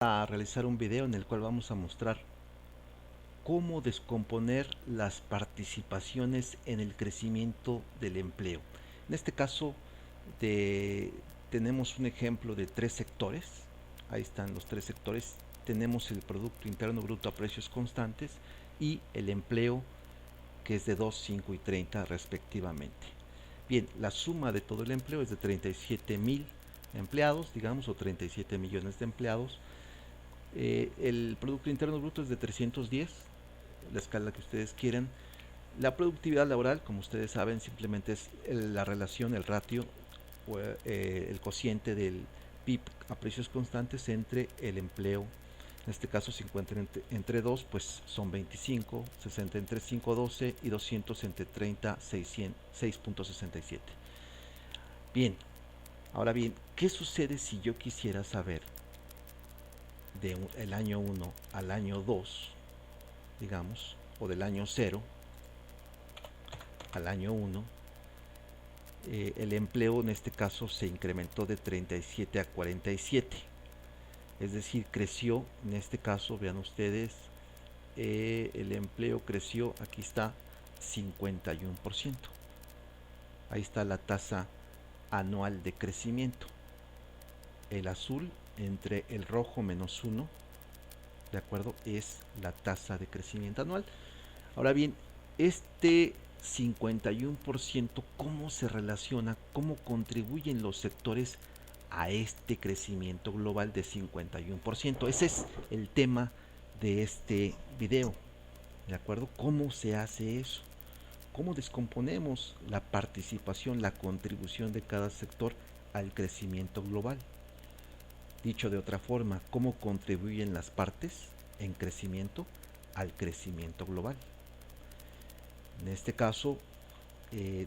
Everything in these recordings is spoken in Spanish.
A realizar un video en el cual vamos a mostrar cómo descomponer las participaciones en el crecimiento del empleo. En este caso tenemos un ejemplo de tres sectores. Ahí están los tres sectores. Tenemos el Producto Interno Bruto a precios constantes y el empleo, que es de 2, 5 y 30 respectivamente. Bien, la suma de todo el empleo es de 37,000 empleados, digamos, o 37 millones de empleados. El Producto Interno Bruto es de 310, la escala que ustedes quieran. La productividad laboral, como ustedes saben, simplemente es la relación, el ratio, o el cociente del PIB a precios constantes entre el empleo. En este caso, 50 entre 2, pues son 25, 60 entre 5, 12 y 200 entre 30, 6.67. Bien, ahora bien, ¿qué sucede si yo quisiera saber del año 1 al año 2, digamos, o del año 0 al año 1? El empleo en este caso se incrementó de 37 a 47, es decir, creció en este caso, vean ustedes, el empleo creció, aquí está, 51%. Ahí está la tasa anual de crecimiento. El azul entre el rojo menos 1, ¿de acuerdo? Es la tasa de crecimiento anual. Ahora bien, este 51%, ¿cómo se relaciona, cómo contribuyen los sectores a este crecimiento global de 51%? Ese es el tema de este video, ¿de acuerdo? ¿Cómo se hace eso? ¿Cómo descomponemos la participación, la contribución de cada sector al crecimiento global? Dicho de otra forma, ¿cómo contribuyen las partes en crecimiento al crecimiento global? En este caso,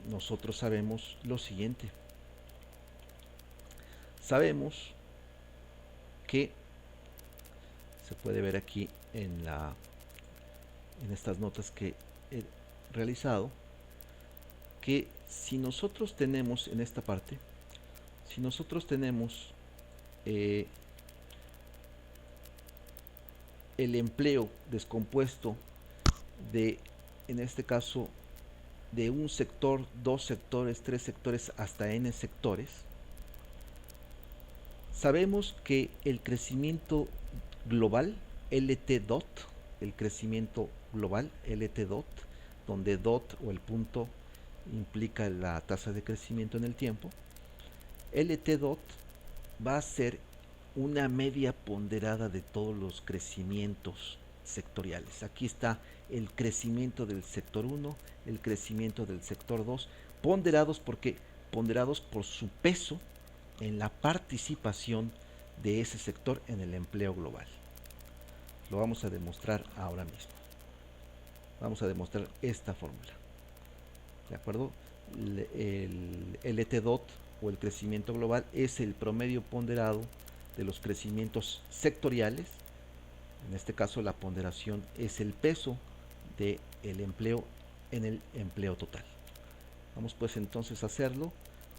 nosotros sabemos lo siguiente. Sabemos que se puede ver aquí en estas notas que he realizado, que si nosotros tenemos en esta parte, si nosotros tenemos el empleo descompuesto de, en este caso, de un sector, dos sectores, tres sectores, hasta n sectores, sabemos que el crecimiento global, LT dot, el crecimiento global, LT dot, donde dot o el punto implica la tasa de crecimiento en el tiempo, LT dot va a ser una media ponderada de todos los crecimientos sectoriales. Aquí está el crecimiento del sector 1, el crecimiento del sector 2, ponderados porque ponderados por su peso en la participación de ese sector en el empleo global. Lo vamos a demostrar ahora mismo. Vamos a demostrar esta fórmula. ¿De acuerdo? El LT dot o el crecimiento global es el promedio ponderado de los crecimientos sectoriales. En este caso la ponderación es el peso del empleo en el empleo total. Vamos pues entonces a hacerlo.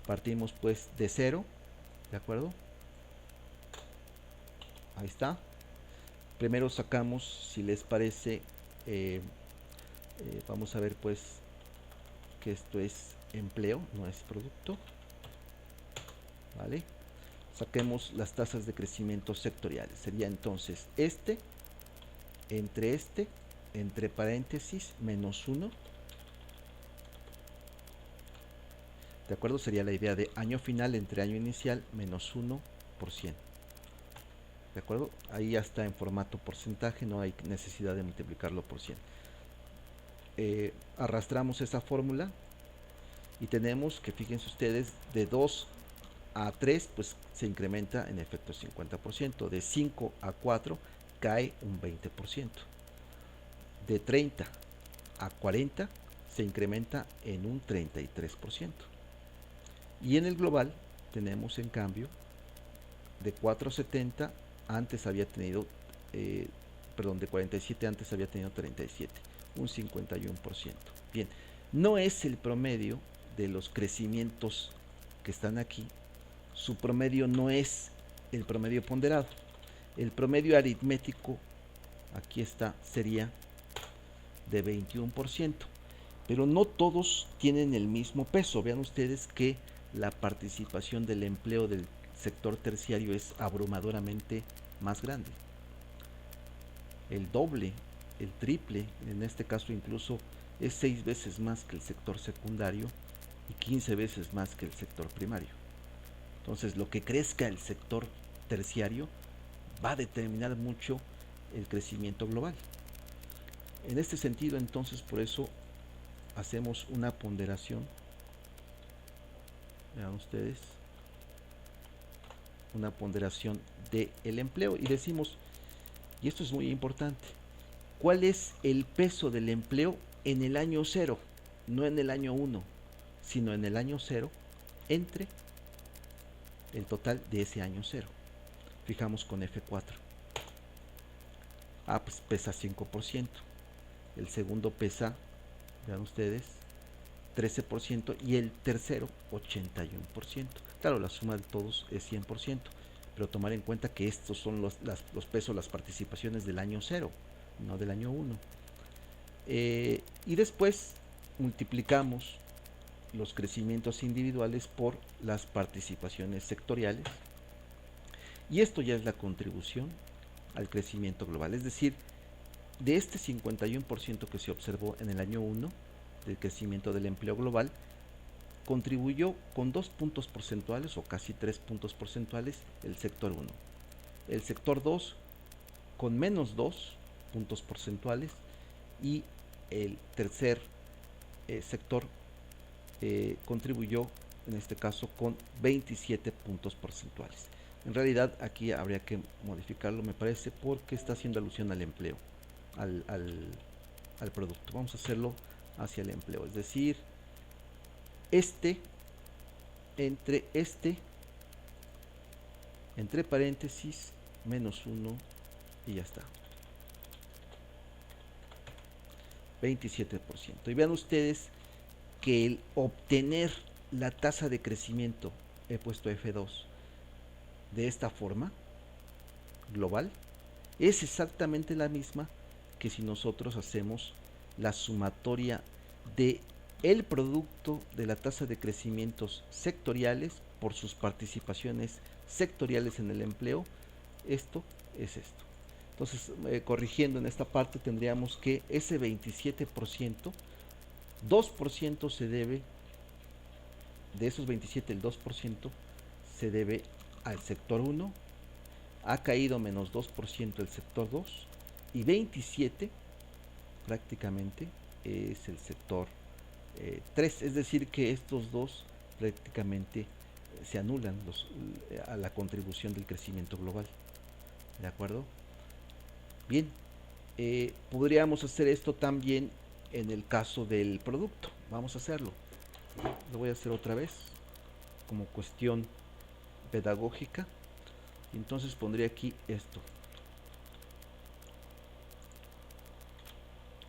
Partimos pues de 0, ¿de acuerdo? Ahí está. Primero sacamos, si les parece, vamos a ver pues que esto es empleo, no es producto, ¿vale? Saquemos las tasas de crecimiento sectoriales. Sería entonces este, entre paréntesis, menos 1. ¿De acuerdo? Sería la idea de año final entre año inicial menos 1%. ¿De acuerdo? Ahí ya está en formato porcentaje, no hay necesidad de multiplicarlo por 100. Arrastramos esa fórmula y tenemos que, fíjense ustedes, de 2 a 3 pues se incrementa en efecto 50%, de 5 a 4 cae un 20%, de 30 a 40 se incrementa en un 33%, y en el global tenemos en cambio de 4 a 70 antes había tenido de 47 antes había tenido 37, un 51%. Bien, no es el promedio de los crecimientos que están aquí, su promedio no es el promedio ponderado. El promedio aritmético, aquí está, sería de 21%, pero no todos tienen el mismo peso. Vean ustedes que la participación del empleo del sector terciario es abrumadoramente más grande. El doble, el triple, en este caso incluso es 6 veces más que el sector secundario y 15 veces más que el sector primario. Entonces, lo que crezca el sector terciario va a determinar mucho el crecimiento global. En este sentido, entonces, por eso hacemos una ponderación. Vean ustedes, una ponderación del empleo y decimos, y esto es muy importante, ¿cuál es el peso del empleo en el año 0? No en el año 1, sino en el año 0 entre el total de ese año 0. Fijamos con F4. Pues pesa 5%. El segundo pesa, vean ustedes, 13% y el tercero 81%. Claro, la suma de todos es 100%, pero tomar en cuenta que estos son los pesos, las participaciones del año 0, no del año 1. Y después multiplicamos los crecimientos individuales por las participaciones sectoriales, y esto ya es la contribución al crecimiento global. Es decir, de este 51% que se observó en el año 1 del crecimiento del empleo global, contribuyó con 2 puntos porcentuales o casi 3 puntos porcentuales el sector 1. El sector 2 con menos 2 puntos porcentuales y el tercer sector contribuyó en este caso con 27 puntos porcentuales. En realidad aquí habría que modificarlo, me parece, porque está haciendo alusión al empleo, al producto. Vamos a hacerlo hacia el empleo, es decir, entre paréntesis, menos 1 y ya está. 27%. Y vean ustedes que el obtener la tasa de crecimiento, he puesto F2, de esta forma, global, es exactamente la misma que si nosotros hacemos la sumatoria de el producto de la tasa de crecimientos sectoriales por sus participaciones sectoriales en el empleo. Esto es esto. Entonces, corrigiendo en esta parte, tendríamos que ese 27%, 2% se debe, de esos 27, el 2% se debe al sector 1, ha caído menos 2% el sector 2, y 27 prácticamente es el sector 3, es decir que estos dos prácticamente se anulan a la contribución del crecimiento global. ¿De acuerdo? Bien, podríamos hacer esto también en el caso del producto. Vamos a hacerlo. Lo voy a hacer otra vez como cuestión pedagógica. Entonces pondría aquí esto.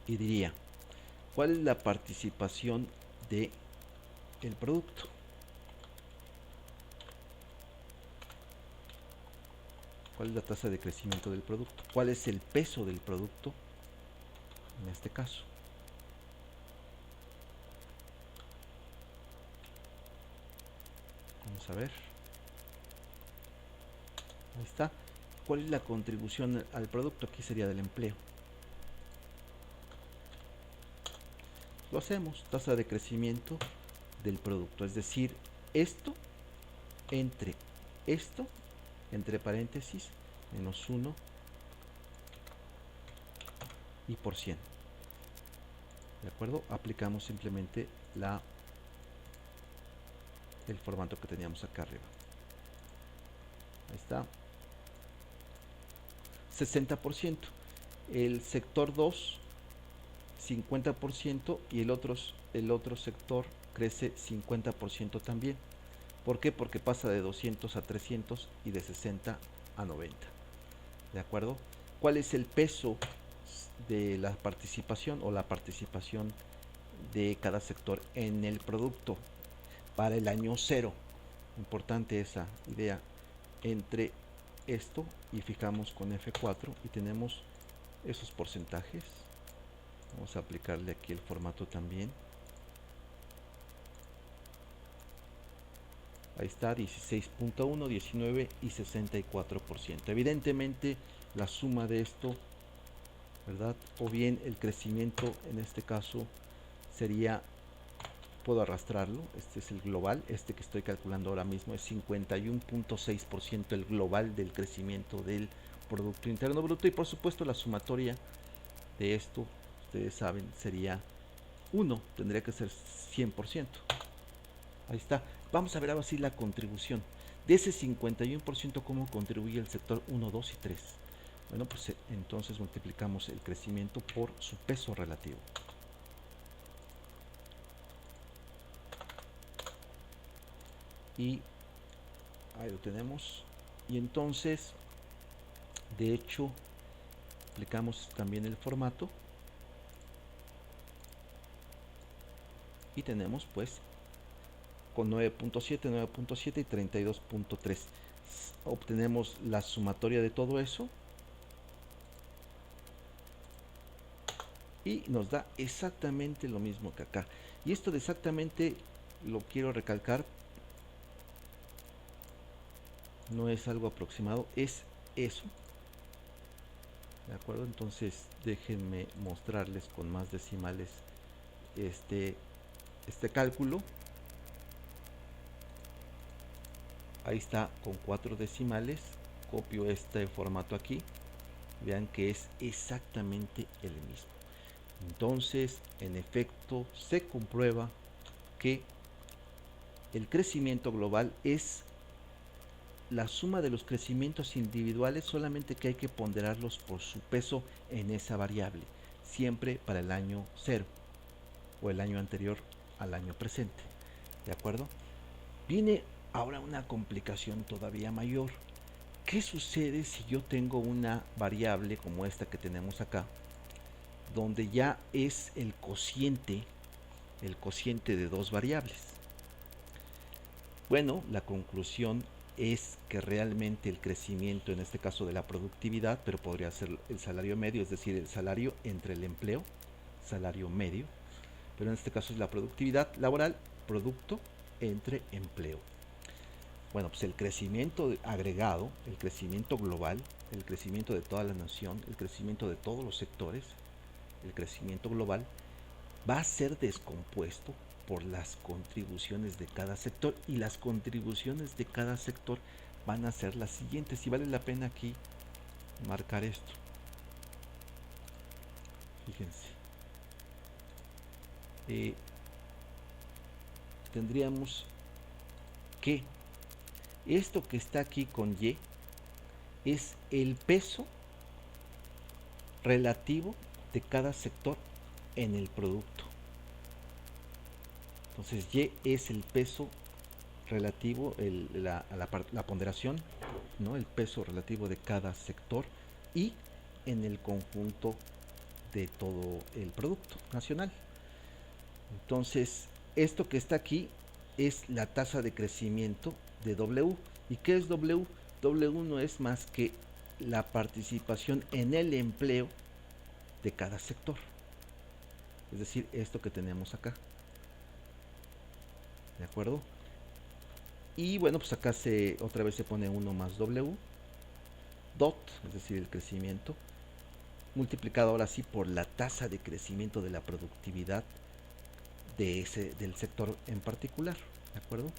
Y diría, ¿cuál es la participación de el producto? ¿Cuál es la tasa de crecimiento del producto? ¿Cuál es el peso del producto en este caso? Vamos a ver. Ahí está. ¿Cuál es la contribución al producto? Aquí sería del empleo. Lo hacemos, tasa de crecimiento del producto, es decir, esto entre paréntesis, menos 1 y por 100. ¿De acuerdo? Aplicamos simplemente el formato que teníamos acá arriba. Ahí está. 60%. El sector 2, 50%, y el otro sector crece 50% también. ¿Por qué? Porque pasa de 200 a 300 y de 60 a 90. ¿De acuerdo? ¿Cuál es el peso de la participación o la participación de cada sector en el producto para el año 0? Importante esa idea. Entre esto y fijamos con F4 y tenemos esos porcentajes. Vamos a aplicarle aquí el formato también. Ahí está, 16.1, 19 y 64%. Evidentemente la suma de esto, ¿verdad? O bien el crecimiento en este caso sería, puedo arrastrarlo, este es el global, este que estoy calculando ahora mismo es 51.6% el global del crecimiento del Producto Interno Bruto, y por supuesto la sumatoria de esto, ustedes saben, sería 1, tendría que ser 100%. Ahí está. Vamos a ver ahora sí la contribución. De ese 51%, ¿cómo contribuye el sector 1, 2 y 3? Bueno, pues entonces multiplicamos el crecimiento por su peso relativo. Y ahí lo tenemos. Y entonces, de hecho, aplicamos también el formato. Y tenemos pues con 9.7, 9.7 y 32.3. Obtenemos la sumatoria de todo eso. Y nos da exactamente lo mismo que acá. Y esto de exactamente lo quiero recalcar. No es algo aproximado, es eso. ¿De acuerdo? Entonces déjenme mostrarles con más decimales este cálculo. Ahí está con 4 decimales. Copio este formato aquí. Vean que es exactamente el mismo. Entonces, en efecto, se comprueba que el crecimiento global es la suma de los crecimientos individuales, solamente que hay que ponderarlos por su peso en esa variable, siempre para el año 0 o el año anterior al año presente. ¿De acuerdo? Viene ahora una complicación todavía mayor. ¿Qué sucede si yo tengo una variable como esta que tenemos acá, donde ya es el cociente de dos variables? Bueno, la conclusión es que realmente el crecimiento, en este caso de la productividad, pero podría ser el salario medio, es decir, el salario entre el empleo, salario medio, pero en este caso es la productividad laboral, producto entre empleo. Bueno, pues el crecimiento agregado, el crecimiento global, el crecimiento de toda la nación, el crecimiento de todos los sectores, el crecimiento global, va a ser descompuesto por las contribuciones de cada sector, y las contribuciones de cada sector van a ser las siguientes, y vale la pena aquí marcar esto. Fíjense, tendríamos que esto que está aquí con Y es el peso relativo de cada sector en el producto. Entonces Y es el peso relativo, la ponderación, ¿no? El peso relativo de cada sector y en el conjunto de todo el producto nacional. Entonces, esto que está aquí es la tasa de crecimiento de W. ¿Y qué es W? W no es más que la participación en el empleo de cada sector. Es decir, esto que tenemos acá. ¿De acuerdo? Y bueno, pues acá otra vez se pone 1 más W, dot, es decir, el crecimiento, multiplicado ahora sí por la tasa de crecimiento de la productividad del sector en particular. ¿De acuerdo?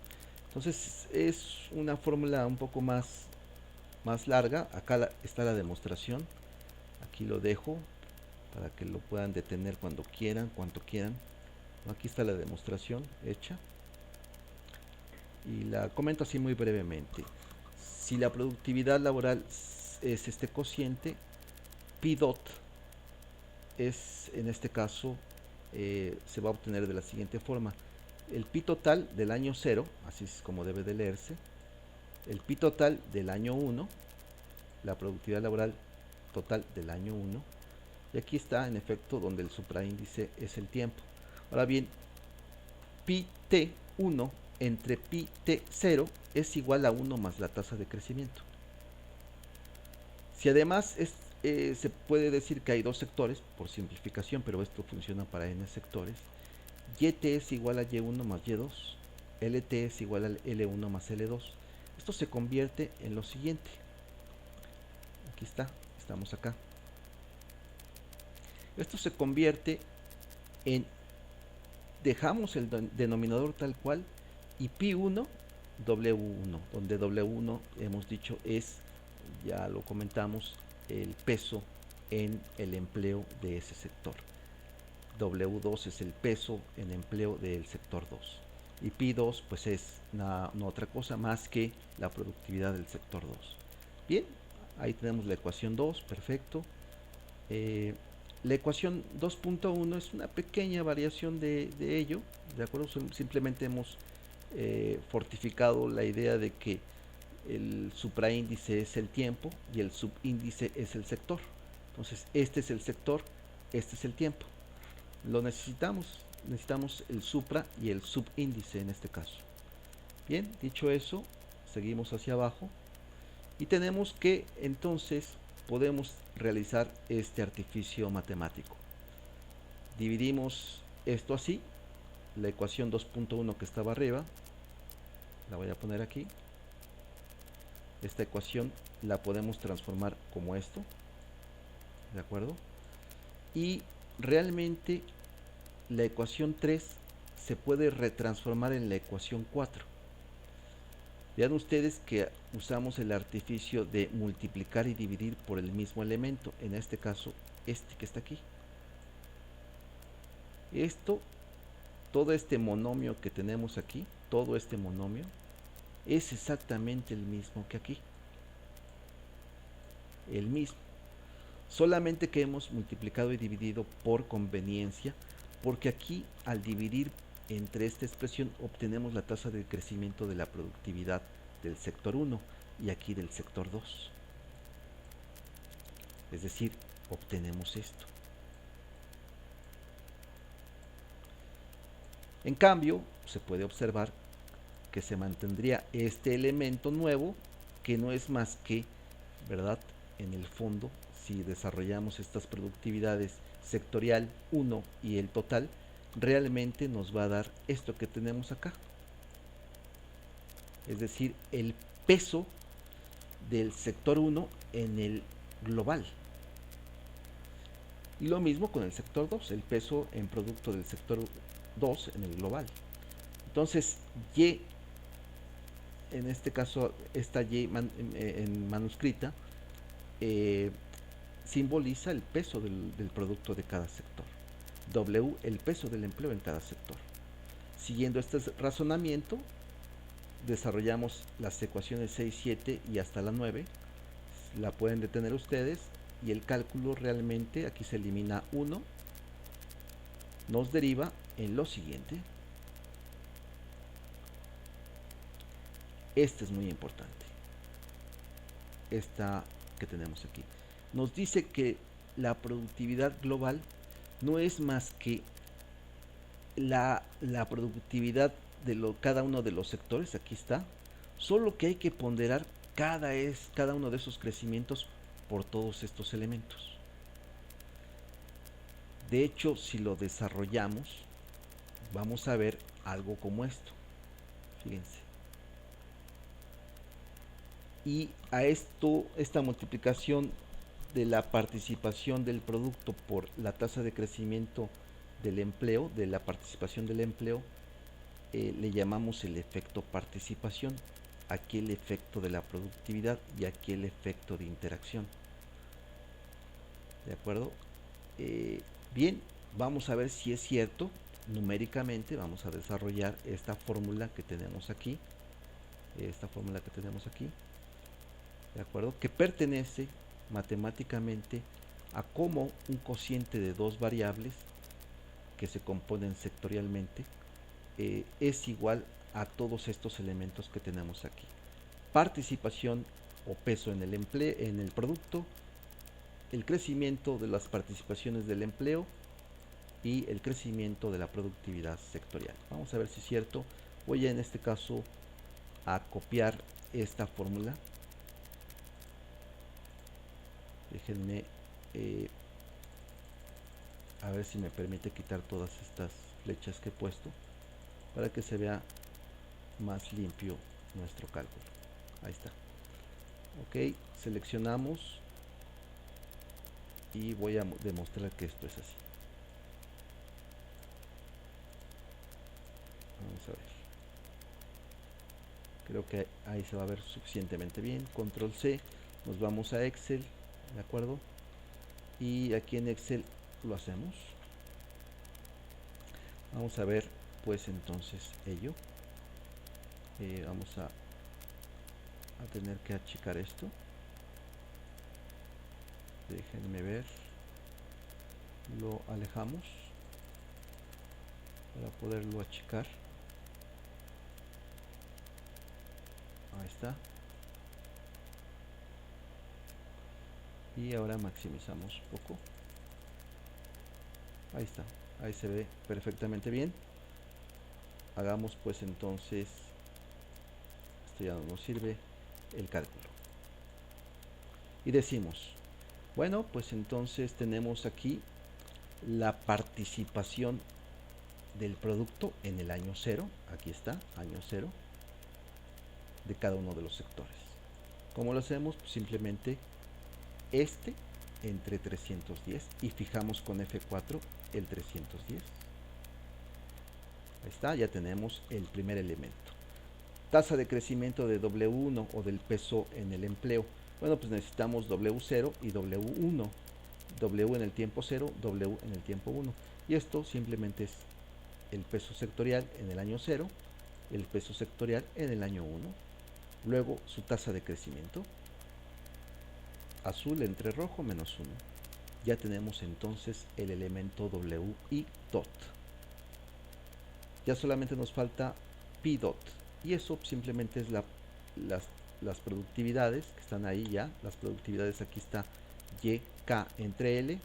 Entonces es una fórmula un poco más larga. Acá está la demostración. Aquí lo dejo para que lo puedan detener cuando quieran, cuanto quieran. Aquí está la demostración hecha. Y la comento así muy brevemente. Si la productividad laboral es este cociente, P dot es, en este caso, se va a obtener de la siguiente forma: el pi total del año 0, así es como debe de leerse, el pi total del año 1, la productividad laboral total del año 1, y aquí está en efecto donde el supraíndice es el tiempo. Ahora bien, pi t1 entre pi t0 es igual a 1 más la tasa de crecimiento. Si además se puede decir que hay dos sectores, por simplificación, pero esto funciona para n sectores, YT es igual a Y1 más Y2, LT es igual a L1 más L2. Esto se convierte en lo siguiente. Aquí está, estamos acá. Esto se convierte en, dejamos el denominador tal cual, y pi1 W1, donde W1 hemos dicho es, ya lo comentamos, el peso en el empleo de ese sector. W2 es el peso en empleo del sector 2. Y Pi2 pues es no otra cosa más que la productividad del sector 2. Bien, ahí tenemos la ecuación 2, perfecto. La ecuación 2.1 es una pequeña variación de ello, ¿de acuerdo? Simplemente hemos fortificado la idea de que el supraíndice es el tiempo y el subíndice es el sector. Entonces, este es el sector, este es el tiempo. Lo necesitamos el supra y el subíndice en este caso. Bien, dicho eso, seguimos hacia abajo y tenemos que entonces podemos realizar este artificio matemático. Dividimos esto así, la ecuación 2.1 que estaba arriba, la voy a poner aquí. Esta ecuación la podemos transformar como esto, ¿de acuerdo? Y realmente la ecuación 3 se puede retransformar en la ecuación 4. Vean ustedes que usamos el artificio de multiplicar y dividir por el mismo elemento, en este caso este que está aquí. Todo este monomio que tenemos aquí, todo este monomio, es exactamente el mismo que aquí. El mismo. Solamente que hemos multiplicado y dividido por conveniencia, porque aquí al dividir entre esta expresión obtenemos la tasa de crecimiento de la productividad del sector 1 y aquí del sector 2. Es decir, obtenemos esto. En cambio, se puede observar que se mantendría este elemento nuevo, que no es más que, ¿verdad? En el fondo, si desarrollamos estas productividades sectorial 1 y el total, realmente nos va a dar esto que tenemos acá. Es decir, el peso del sector 1 en el global. Y lo mismo con el sector 2, el peso en producto del sector 2 en el global. Entonces, Y, en este caso, esta Y en manuscrita, simboliza el peso del producto de cada sector. W, el peso del empleo en cada sector. Siguiendo este razonamiento, desarrollamos las ecuaciones 6, 7 y hasta la 9. La pueden detener ustedes y el cálculo realmente, aquí se elimina 1, nos deriva en lo siguiente. Este es muy importante. Esta que tenemos aquí. Nos dice que la productividad global no es más que la productividad de cada uno de los sectores, aquí está, solo que hay que ponderar cada uno de esos crecimientos por todos estos elementos. De hecho, si lo desarrollamos, vamos a ver algo como esto. Fíjense. Y a esta multiplicación de la participación del producto por la tasa de crecimiento del empleo, de la participación del empleo, le llamamos el efecto participación. Aquí el efecto de la productividad y aquí el efecto de interacción. ¿De acuerdo? Bien, vamos a ver si es cierto. Numéricamente vamos a desarrollar esta fórmula que tenemos aquí. ¿De acuerdo? Que pertenece matemáticamente a cómo un cociente de dos variables que se componen sectorialmente es igual a todos estos elementos que tenemos aquí. Participación o peso en el producto, el crecimiento de las participaciones del empleo y el crecimiento de la productividad sectorial. Vamos a ver si es cierto. Voy en este caso a copiar esta fórmula. Déjenme a ver si me permite quitar todas estas flechas que he puesto para que se vea más limpio nuestro cálculo. Ahí está. Ok, seleccionamos y voy a demostrar que esto es así. Vamos a ver. Creo que ahí se va a ver suficientemente bien. Control C, nos vamos a Excel, ¿de acuerdo? Y aquí en Excel lo hacemos. Vamos a ver pues entonces ello. Vamos a tener que achicar esto. Déjenme ver. Lo alejamos para poderlo achicar. Ahí está. Y ahora maximizamos un poco. Ahí está. Ahí se ve perfectamente bien. Hagamos pues entonces, esto ya no nos sirve, el cálculo. Y decimos, bueno, pues entonces tenemos aquí la participación del producto en el año 0. Aquí está, año 0, de cada uno de los sectores. ¿Cómo lo hacemos? Pues simplemente este entre 310 y fijamos con F4 el 310. Ahí está, ya tenemos el primer elemento. Tasa de crecimiento de W1 o del peso en el empleo. Bueno, pues necesitamos W0 y W1. W en el tiempo 0, W en el tiempo 1. Y esto simplemente es el peso sectorial en el año 0, el peso sectorial en el año 1. Luego su tasa de crecimiento. Azul entre rojo menos 1. Ya tenemos entonces el elemento WI dot. Ya solamente nos falta P dot. Y eso simplemente es las productividades que están ahí ya. Las productividades, aquí está YK entre L,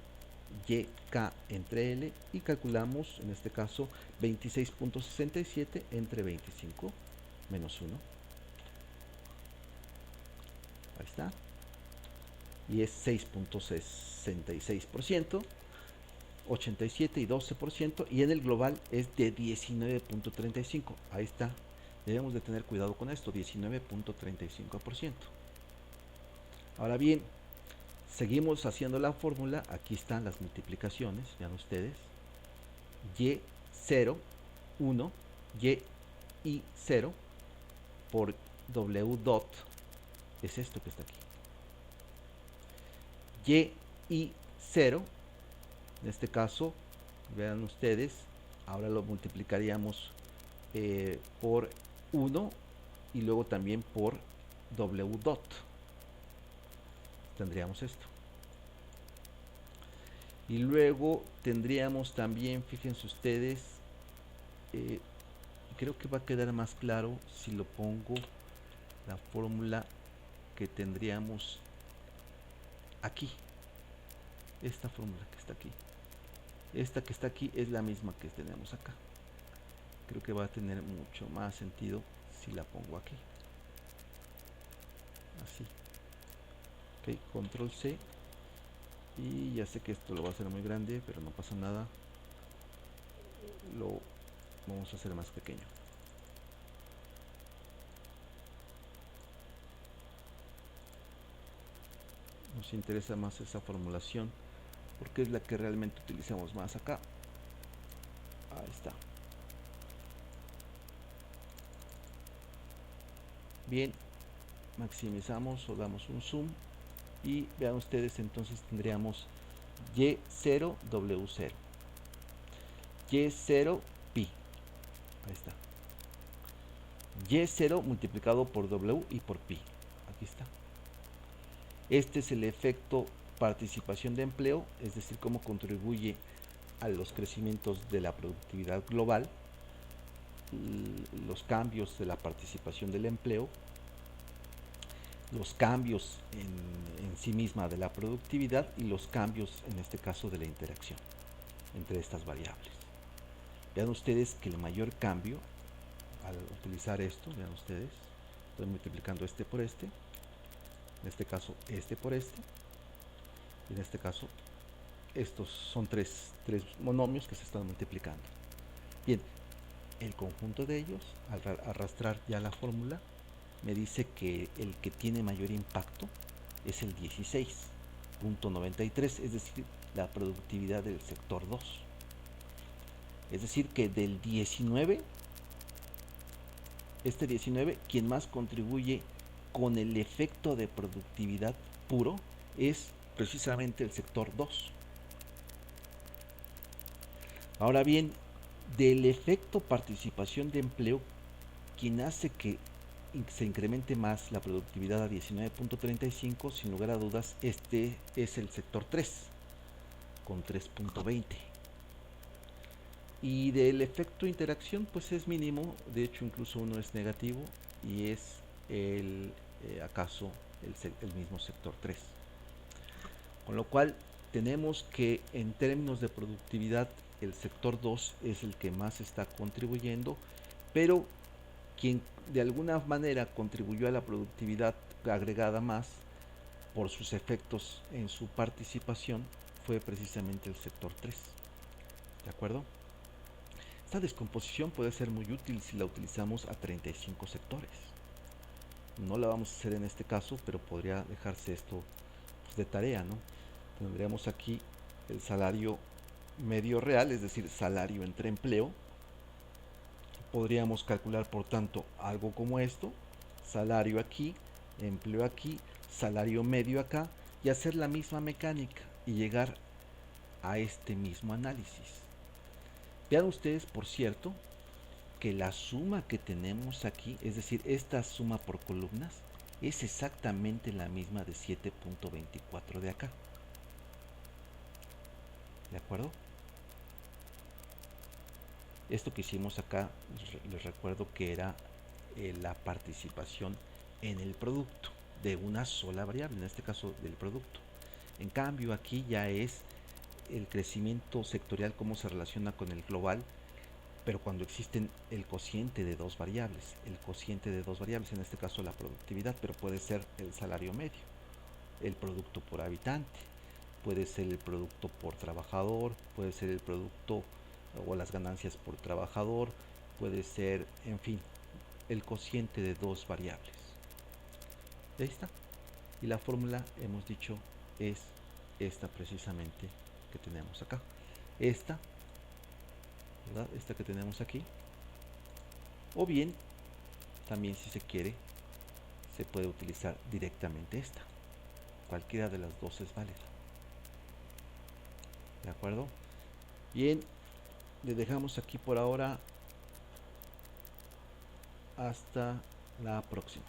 YK entre L, y calculamos en este caso 26.67 entre 25 menos 1. Ahí está. Y es 6.66%, 87 y 12%, y en el global es de 19.35. Ahí está. Debemos de tener cuidado con esto, 19.35%. Ahora bien, seguimos haciendo la fórmula. Aquí están las multiplicaciones, vean ustedes. Y0, 1, Y0 por W dot es esto que está aquí. Y0, en este caso, vean ustedes, ahora lo multiplicaríamos por 1 y luego también por W dot. Tendríamos esto. Y luego tendríamos también, fíjense ustedes, creo que va a quedar más claro si lo pongo la fórmula que tendríamos aquí. Esta fórmula que está aquí. Esta que está aquí es la misma que tenemos acá. Creo que va a tener mucho más sentido si la pongo aquí. Así. Ok, control C. Y ya sé que esto lo va a hacer muy grande, pero no pasa nada. Lo vamos a hacer más pequeño. Nos interesa más esa formulación porque es la que realmente utilizamos más acá. Ahí está. Bien, maximizamos o damos un zoom y vean ustedes, entonces tendríamos Y0 W0, Y0 pi. Ahí está. Y0 multiplicado por W y por pi. Aquí está. Este es el efecto participación de empleo, es decir, cómo contribuye a los crecimientos de la productividad global, los cambios de la participación del empleo, los cambios en sí misma de la productividad y los cambios, en este caso, de la interacción entre estas variables. Vean ustedes que el mayor cambio al utilizar esto, vean ustedes, estoy multiplicando este por este, en este caso este por este, En este caso, estos son tres monomios que se están multiplicando. Bien, el conjunto de ellos, al arrastrar ya la fórmula, me dice que el que tiene mayor impacto es el 16.93, es decir, la productividad del sector 2. Es decir, que del 19, este 19, quien más contribuye con el efecto de productividad puro es precisamente el sector 2. Ahora bien, del efecto participación de empleo, quien hace que se incremente más la productividad a 19.35, sin lugar a dudas, este es el sector 3, con 3.20. Y del efecto interacción, pues es mínimo, de hecho incluso uno es negativo, y es acaso el mismo sector 3. Con lo cual tenemos que en términos de productividad el sector 2 es el que más está contribuyendo, pero quien de alguna manera contribuyó a la productividad agregada más por sus efectos en su participación fue precisamente el sector 3. ¿De acuerdo? Esta descomposición puede ser muy útil si la utilizamos a 35 sectores. No la vamos a hacer en este caso, pero podría dejarse esto pues, de tarea, ¿no? Tendríamos aquí el salario medio real, es decir, salario entre empleo. Podríamos calcular, por tanto, algo como esto: salario aquí, empleo aquí, salario medio acá, y hacer la misma mecánica y llegar a este mismo análisis. Vean ustedes, por cierto, que la suma que tenemos aquí, es decir, esta suma por columnas, es exactamente la misma de 7.24 de acá. ¿De acuerdo? Esto que hicimos acá, les recuerdo que era la participación en el producto de una sola variable, en este caso del producto. En cambio, aquí ya es el crecimiento sectorial, cómo se relaciona con el global, pero cuando existen el cociente de dos variables. El cociente de dos variables, en este caso la productividad, pero puede ser el salario medio, el producto por habitante, puede ser el producto por trabajador, puede ser el producto o las ganancias por trabajador, puede ser, en fin, el cociente de dos variables. Ahí está. Y la fórmula, hemos dicho, es esta precisamente que tenemos acá. Esta, ¿verdad? Esta que tenemos aquí. O bien, también si se quiere, se puede utilizar directamente esta. Cualquiera de las dos es válida. ¿De acuerdo? Bien, le dejamos aquí por ahora. Hasta la próxima.